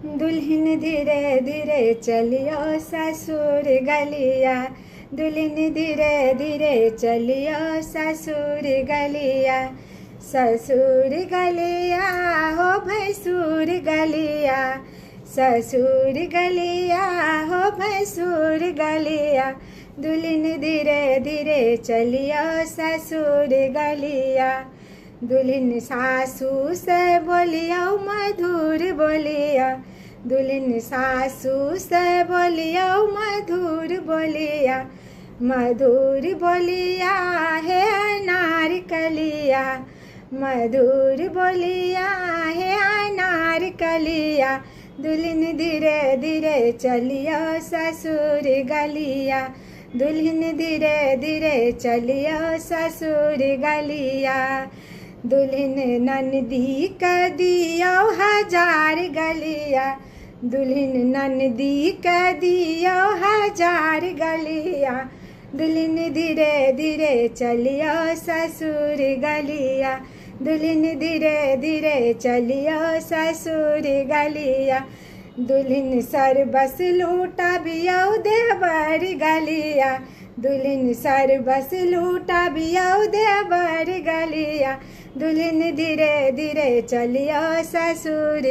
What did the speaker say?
दुल्हन धीरे धीरे चलियो ससुर गलिया, दुल्हन धीरे धीरे चलियो ससुर गलिया। ससुर गलिया हो भैंसुर गलिया, ससुर गलिया हो भैंसुर गलिया। दुल्हन धीरे धीरे चलियो ससुर गलिया। दुल्हन सासू से बोलियो मधुर बोलिया, दुल्हन सासू से बोलियो मधुर बोलिया। मधुर बोलिया है अनार कलिया, मधुर बोलिया है अनार कलिया। दुल्हन धीरे धीरे चलियो ससुर गलिया, दुल्हन धीरे धीरे चलियो ससुर गलिया। दुल्हन ननदी का दियो हजार गलिया, दुल्हन ननदी का दियो हजार गलिया। दुल्हन धीरे धीरे चलियो ससुर गलिया, दुल्हन धीरे धीरे चलियो ससुर गलिया। दुल्हन सर बस लूटा बियो देवर गलिया, दुल्हन सर बस लूटा बियो देवर गलिया। दुल्हन धीरे धीरे चलियो ससुर